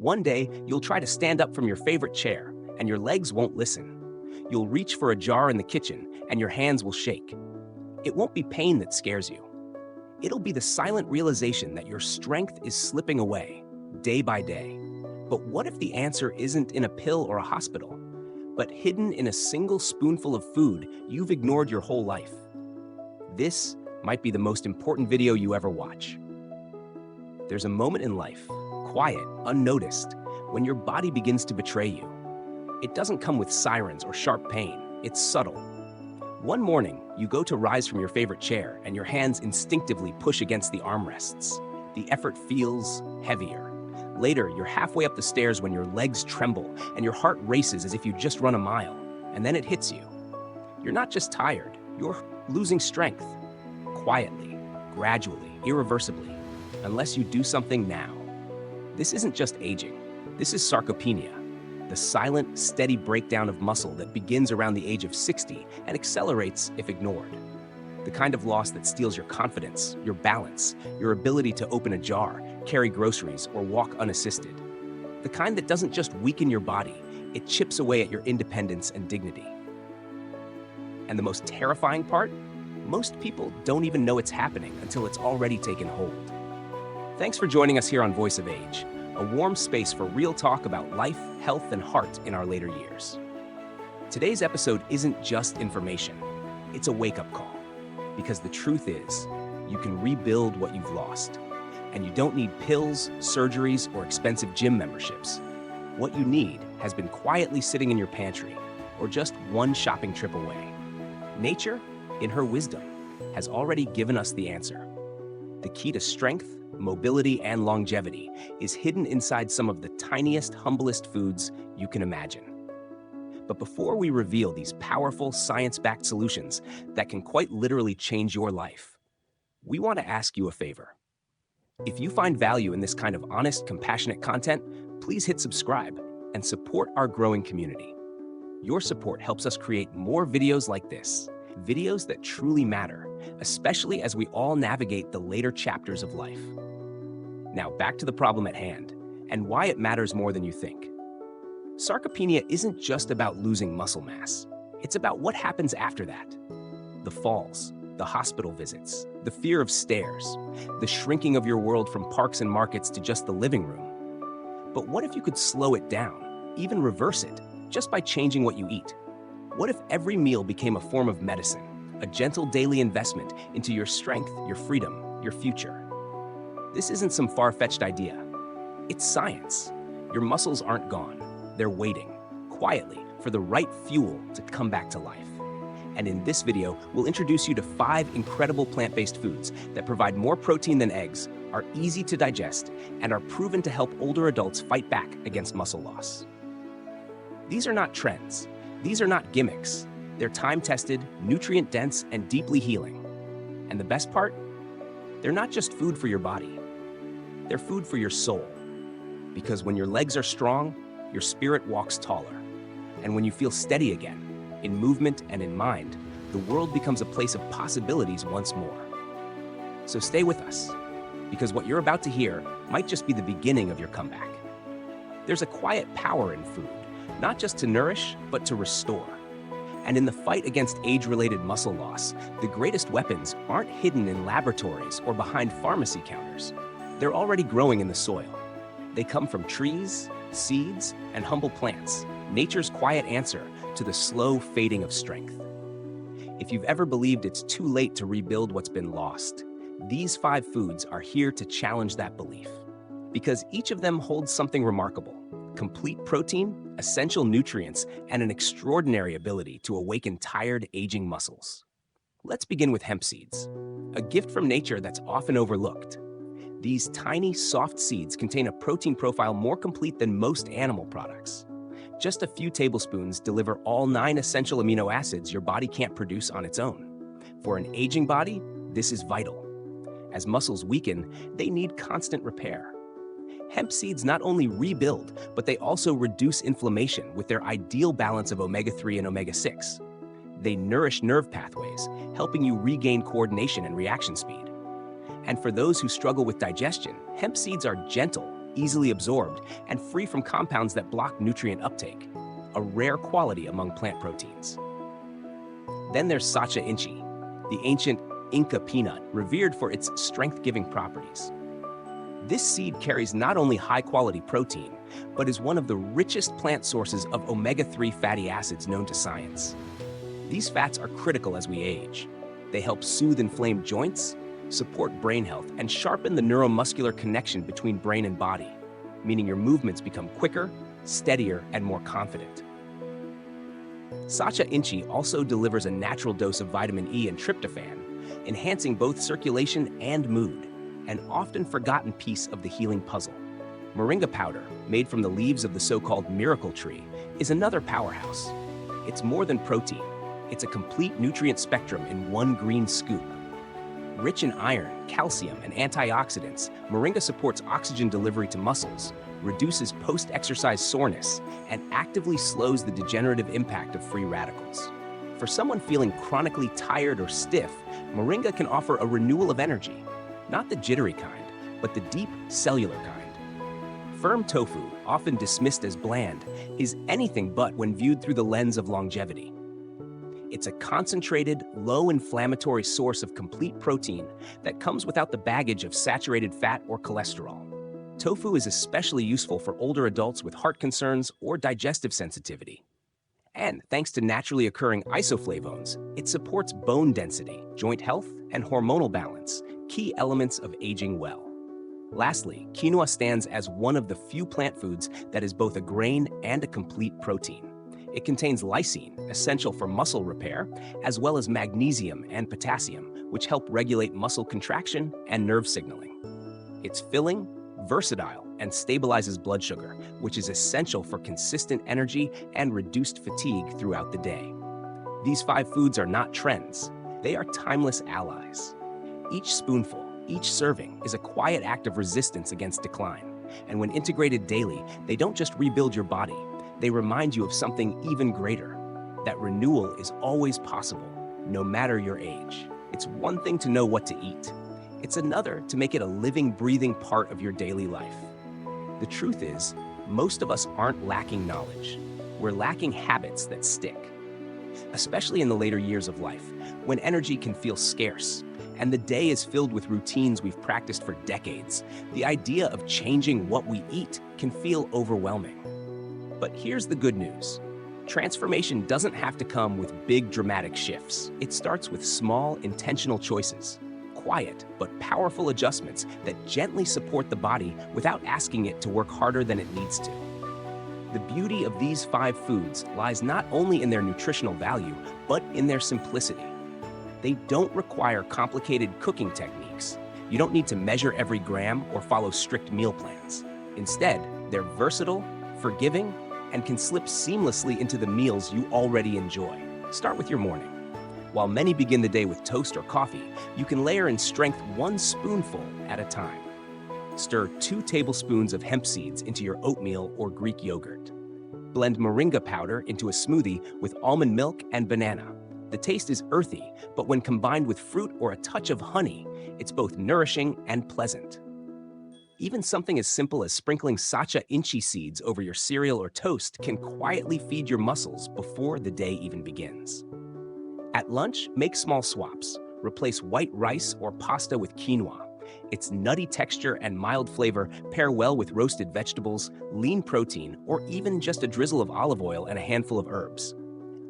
One day, you'll try to stand up from your favorite chair, and your legs won't listen. You'll reach for a jar in the kitchen, and your hands will shake. It won't be pain that scares you. It'll be the silent realization that your strength is slipping away, day by day. But what if the answer isn't in a pill or a hospital, but hidden in a single spoonful of food you've ignored your whole life? This might be the most important video you ever watch. There's a moment in life, quiet, unnoticed, when your body begins to betray you. It doesn't come with sirens or sharp pain, it's subtle. One morning, you go to rise from your favorite chair and your hands instinctively push against the armrests. The effort feels heavier. Later, you're halfway up the stairs when your legs tremble and your heart races as if you just run a mile. And then it hits you. You're not just tired, you're losing strength. Quietly, gradually, irreversibly, unless you do something now. This isn't just aging. This is sarcopenia, the silent, steady breakdown of muscle that begins around the age of 60 and accelerates if ignored. The kind of loss that steals your confidence, your balance, your ability to open a jar, carry groceries, or walk unassisted. The kind that doesn't just weaken your body, it chips away at your independence and dignity. And the most terrifying part? Most people don't even know it's happening until it's already taken hold. Thanks for joining us here on Voice of Age, a warm space for real talk about life, health, and heart in our later years. Today's episode isn't just information, it's a wake-up call. Because the truth is, you can rebuild what you've lost. And you don't need pills, surgeries, or expensive gym memberships. What you need has been quietly sitting in your pantry, or just one shopping trip away. Nature, in her wisdom, has already given us the answer. The key to strength, mobility, and longevity is hidden inside some of the tiniest, humblest foods you can imagine. But before we reveal these powerful, science-backed solutions that can quite literally change your life, we want to ask you a favor. If you find value in this kind of honest, compassionate content, please hit subscribe and support our growing community. Your support helps us create more videos like this, videos that truly matter, especially as we all navigate the later chapters of life. Now back to the problem at hand, and why it matters more than you think. Sarcopenia isn't just about losing muscle mass. It's about what happens after that. The falls, the hospital visits, the fear of stairs, the shrinking of your world from parks and markets to just the living room. But what if you could slow it down, even reverse it, just by changing what you eat? What if every meal became a form of medicine, a gentle daily investment into your strength, your freedom, your future? This isn't some far-fetched idea. It's science. Your muscles aren't gone. They're waiting, quietly, for the right fuel to come back to life. And in this video, we'll introduce you to 5 incredible plant-based foods that provide more protein than eggs, are easy to digest, and are proven to help older adults fight back against muscle loss. These are not trends. These are not gimmicks. They're time-tested, nutrient-dense, and deeply healing. And the best part? They're not just food for your body. They're food for your soul. Because when your legs are strong, your spirit walks taller. And when you feel steady again, in movement and in mind, the world becomes a place of possibilities once more. So stay with us, because what you're about to hear might just be the beginning of your comeback. There's a quiet power in food, not just to nourish, but to restore. And in the fight against age-related muscle loss, the greatest weapons aren't hidden in laboratories or behind pharmacy counters. They're already growing in the soil. They come from trees, seeds, and humble plants, nature's quiet answer to the slow fading of strength. If you've ever believed it's too late to rebuild what's been lost, these 5 foods are here to challenge that belief. Because each of them holds something remarkable: complete protein, essential nutrients, and an extraordinary ability to awaken tired, aging muscles. Let's begin with hemp seeds, a gift from nature that's often overlooked. These tiny, soft seeds contain a protein profile more complete than most animal products. Just a few tablespoons deliver all 9 essential amino acids your body can't produce on its own. For an aging body, this is vital. As muscles weaken, they need constant repair. Hemp seeds not only rebuild, but they also reduce inflammation with their ideal balance of omega-3 and omega-6. They nourish nerve pathways, helping you regain coordination and reaction speed. And for those who struggle with digestion, hemp seeds are gentle, easily absorbed, and free from compounds that block nutrient uptake, a rare quality among plant proteins. Then there's Sacha inchi, the ancient Inca peanut, revered for its strength-giving properties. This seed carries not only high-quality protein, but is one of the richest plant sources of omega-3 fatty acids known to science. These fats are critical as we age. They help soothe inflamed joints, support brain health, and sharpen the neuromuscular connection between brain and body, meaning your movements become quicker, steadier, and more confident. Sacha inchi also delivers a natural dose of vitamin E and tryptophan, enhancing both circulation and mood, an often forgotten piece of the healing puzzle. Moringa powder, made from the leaves of the so-called miracle tree, is another powerhouse. It's more than protein. It's a complete nutrient spectrum in one green scoop. Rich in iron, calcium, and antioxidants, moringa supports oxygen delivery to muscles, reduces post-exercise soreness, and actively slows the degenerative impact of free radicals. For someone feeling chronically tired or stiff, moringa can offer a renewal of energy, not the jittery kind, but the deep, cellular kind. Firm tofu, often dismissed as bland, is anything but when viewed through the lens of longevity. It's a concentrated, low-inflammatory source of complete protein that comes without the baggage of saturated fat or cholesterol. Tofu is especially useful for older adults with heart concerns or digestive sensitivity. And thanks to naturally occurring isoflavones, it supports bone density, joint health, and hormonal balance, key elements of aging well. Lastly, quinoa stands as one of the few plant foods that is both a grain and a complete protein. It contains lysine, essential for muscle repair, as well as magnesium and potassium, which help regulate muscle contraction and nerve signaling. It's filling, versatile, and stabilizes blood sugar, which is essential for consistent energy and reduced fatigue throughout the day. These 5 foods are not trends. They are timeless allies. Each spoonful, each serving, is a quiet act of resistance against decline. And when integrated daily, they don't just rebuild your body, they remind you of something even greater, that renewal is always possible, no matter your age. It's one thing to know what to eat. It's another to make it a living, breathing part of your daily life. The truth is, most of us aren't lacking knowledge. We're lacking habits that stick. Especially in the later years of life, when energy can feel scarce, and the day is filled with routines we've practiced for decades, the idea of changing what we eat can feel overwhelming. But here's the good news. Transformation doesn't have to come with big, dramatic shifts. It starts with small, intentional choices, quiet but powerful adjustments that gently support the body without asking it to work harder than it needs to. The beauty of these 5 foods lies not only in their nutritional value, but in their simplicity. They don't require complicated cooking techniques. You don't need to measure every gram or follow strict meal plans. Instead, they're versatile, forgiving, and can slip seamlessly into the meals you already enjoy. Start with your morning. While many begin the day with toast or coffee, you can layer in strength 1 spoonful at a time. Stir 2 tablespoons of hemp seeds into your oatmeal or Greek yogurt. Blend moringa powder into a smoothie with almond milk and banana. The taste is earthy, but when combined with fruit or a touch of honey, it's both nourishing and pleasant. Even something as simple as sprinkling Sacha inchi seeds over your cereal or toast can quietly feed your muscles before the day even begins. At lunch, make small swaps. Replace white rice or pasta with quinoa. Its nutty texture and mild flavor pair well with roasted vegetables, lean protein, or even just a drizzle of olive oil and a handful of herbs.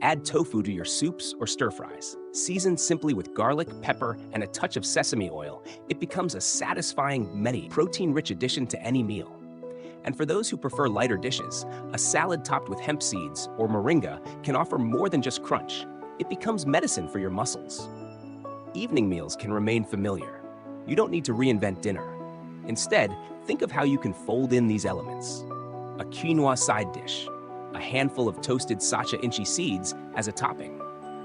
Add tofu to your soups or stir-fries. Seasoned simply with garlic, pepper, and a touch of sesame oil, it becomes a satisfying, meaty, protein-rich addition to any meal. And for those who prefer lighter dishes, a salad topped with hemp seeds or moringa can offer more than just crunch. It becomes medicine for your muscles. Evening meals can remain familiar. You don't need to reinvent dinner. Instead, think of how you can fold in these elements. A quinoa side dish, a handful of toasted Sacha inchi seeds as a topping,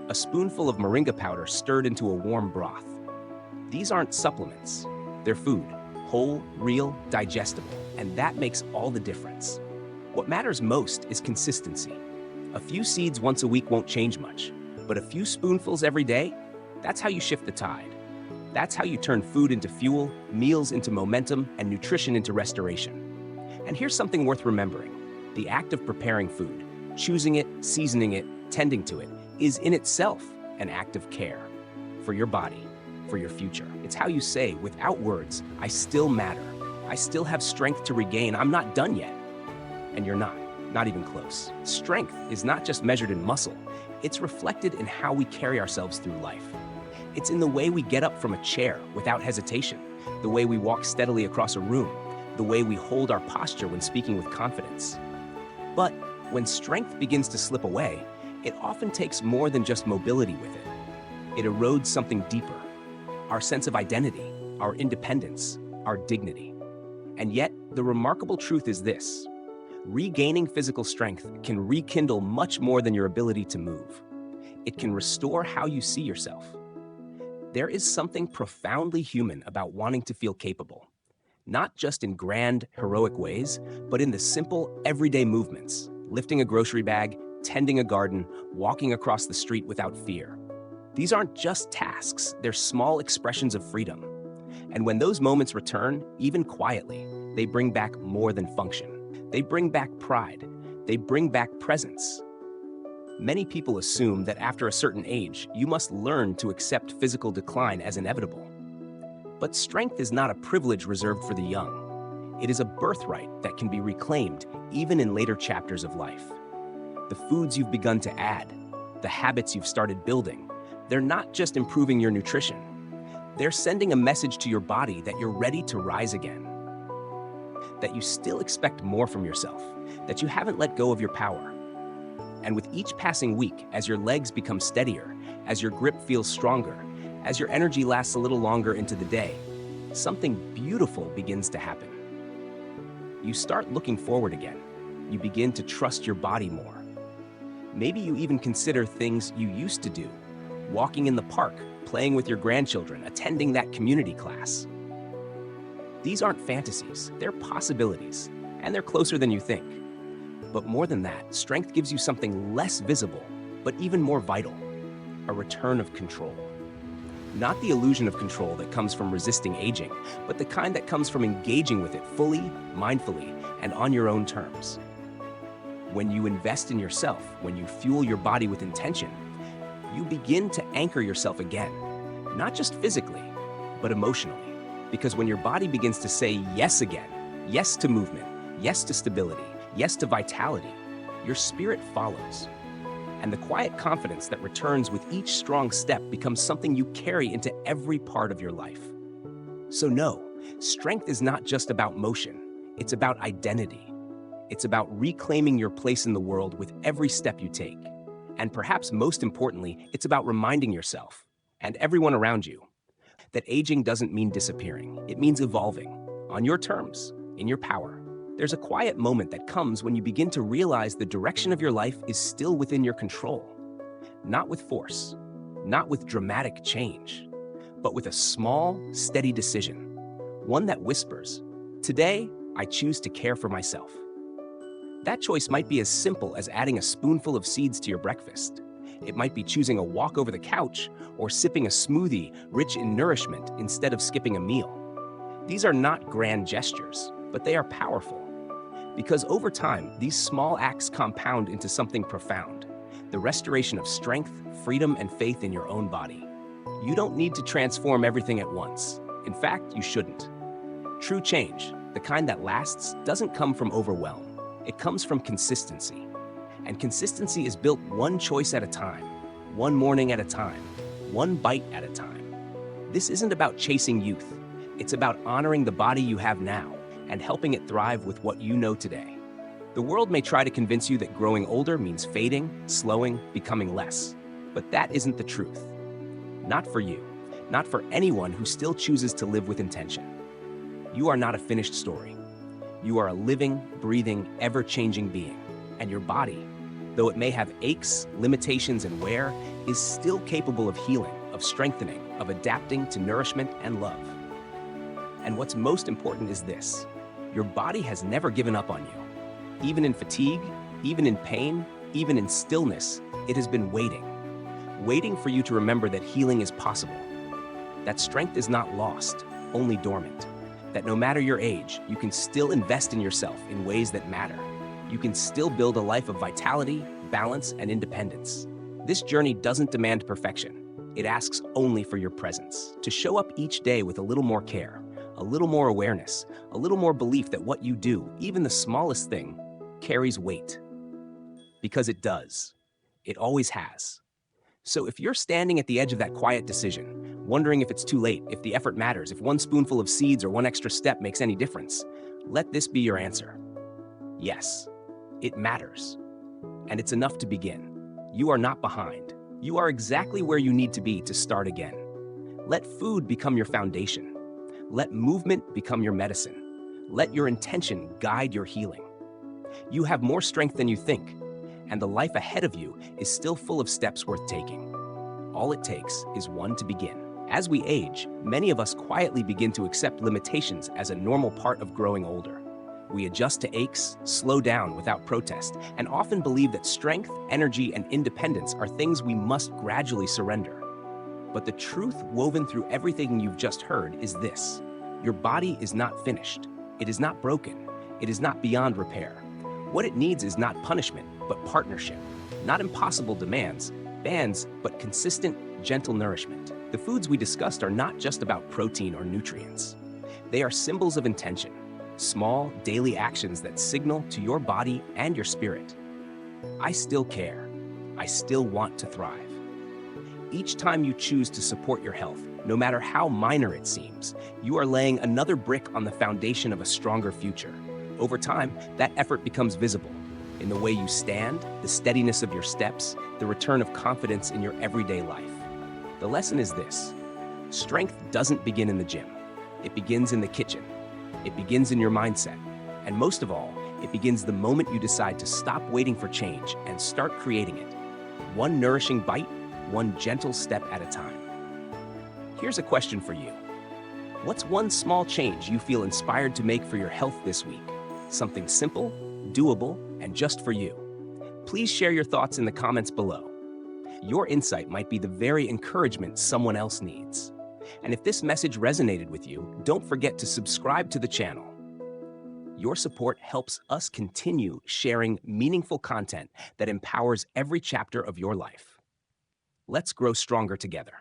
a spoonful of moringa powder stirred into a warm broth. These aren't supplements, they're food, whole, real, digestible, and that makes all the difference. What matters most is consistency. A few seeds once a week won't change much, but a few spoonfuls every day, that's how you shift the tide. That's how you turn food into fuel, meals into momentum, and nutrition into restoration. And here's something worth remembering. The act of preparing food, choosing it, seasoning it, tending to it, is in itself an act of care for your body, for your future. It's how you say, without words, I still matter. I still have strength to regain. I'm not done yet. And you're not even close. Strength is not just measured in muscle. It's reflected in how we carry ourselves through life. It's in the way we get up from a chair without hesitation, the way we walk steadily across a room, the way we hold our posture when speaking with confidence. But when strength begins to slip away, it often takes more than just mobility with it. It erodes something deeper, our sense of identity, our independence, our dignity. And yet, the remarkable truth is this: regaining physical strength can rekindle much more than your ability to move. It can restore how you see yourself. There is something profoundly human about wanting to feel capable, not just in grand, heroic ways, but in the simple, everyday movements: lifting a grocery bag, tending a garden, walking across the street without fear. These aren't just tasks, they're small expressions of freedom. And when those moments return, even quietly, they bring back more than function. They bring back pride. They bring back presence. Many people assume that after a certain age, you must learn to accept physical decline as inevitable. But strength is not a privilege reserved for the young. It is a birthright that can be reclaimed even in later chapters of life. The foods you've begun to add, the habits you've started building, they're not just improving your nutrition. They're sending a message to your body that you're ready to rise again, that you still expect more from yourself, that you haven't let go of your power. And with each passing week, as your legs become steadier, as your grip feels stronger, as your energy lasts a little longer into the day, something beautiful begins to happen. You start looking forward again. You begin to trust your body more. Maybe you even consider things you used to do: walking in the park, playing with your grandchildren, attending that community class. These aren't fantasies, they're possibilities, and they're closer than you think. But more than that, strength gives you something less visible, but even more vital: a return of control. Not the illusion of control that comes from resisting aging, but the kind that comes from engaging with it fully, mindfully, and on your own terms. When you invest in yourself, when you fuel your body with intention, you begin to anchor yourself again, not just physically, but emotionally. Because when your body begins to say yes again, yes to movement, yes to stability, yes to vitality, your spirit follows. And the quiet confidence that returns with each strong step becomes something you carry into every part of your life. So no, strength is not just about motion, it's about identity. It's about reclaiming your place in the world with every step you take. And perhaps most importantly, it's about reminding yourself, and everyone around you, that aging doesn't mean disappearing. It means evolving, on your terms, in your power. There's a quiet moment that comes when you begin to realize the direction of your life is still within your control. Not with force, not with dramatic change, but with a small, steady decision. One that whispers, "Today, I choose to care for myself." That choice might be as simple as adding a spoonful of seeds to your breakfast. It might be choosing a walk over the couch or sipping a smoothie rich in nourishment instead of skipping a meal. These are not grand gestures, but they are powerful. Because over time, these small acts compound into something profound: the restoration of strength, freedom, and faith in your own body. You don't need to transform everything at once. In fact, you shouldn't. True change, the kind that lasts, doesn't come from overwhelm. It comes from consistency. And consistency is built one choice at a time, one morning at a time, one bite at a time. This isn't about chasing youth. It's about honoring the body you have now and helping it thrive with what you know today. The world may try to convince you that growing older means fading, slowing, becoming less. But that isn't the truth. Not for you. Not for anyone who still chooses to live with intention. You are not a finished story. You are a living, breathing, ever-changing being. And your body, though it may have aches, limitations, and wear, is still capable of healing, of strengthening, of adapting to nourishment and love. And what's most important is this: your body has never given up on you. Even in fatigue, even in pain, even in stillness, it has been waiting for you to remember that healing is possible, that strength is not lost, only dormant, that no matter your age, you can still invest in yourself in ways that matter. You can still build a life of vitality, balance, and independence. This journey doesn't demand perfection. It asks only for your presence, to show up each day with a little more care, a little more awareness, a little more belief that what you do, even the smallest thing, carries weight. Because it does. It always has. So if you're standing at the edge of that quiet decision, wondering if it's too late, if the effort matters, if one spoonful of seeds or one extra step makes any difference, let this be your answer. Yes, it matters. And it's enough to begin. You are not behind. You are exactly where you need to be to start again. Let food become your foundation. Let movement become your medicine. Let your intention guide your healing. You have more strength than you think, and the life ahead of you is still full of steps worth taking. All it takes is one to begin. As we age, many of us quietly begin to accept limitations as a normal part of growing older. We adjust to aches, slow down without protest, and often believe that strength, energy, and independence are things we must gradually surrender. But the truth woven through everything you've just heard is this: your body is not finished. It is not broken. It is not beyond repair. What it needs is not punishment, but partnership. Not impossible demands, bans, but consistent, gentle nourishment. The foods we discussed are not just about protein or nutrients. They are symbols of intention, small, daily actions that signal to your body and your spirit: I still care. I still want to thrive. Each time you choose to support your health, no matter how minor it seems, you are laying another brick on the foundation of a stronger future. Over time, that effort becomes visible in the way you stand, the steadiness of your steps, the return of confidence in your everyday life. The lesson is this: strength doesn't begin in the gym. It begins in the kitchen. It begins in your mindset. And most of all, it begins the moment you decide to stop waiting for change and start creating it. One nourishing bite, one gentle step at a time. Here's a question for you. What's one small change you feel inspired to make for your health this week? Something simple, doable, and just for you. Please share your thoughts in the comments below. Your insight might be the very encouragement someone else needs. And if this message resonated with you, don't forget to subscribe to the channel. Your support helps us continue sharing meaningful content that empowers every chapter of your life. Let's grow stronger together.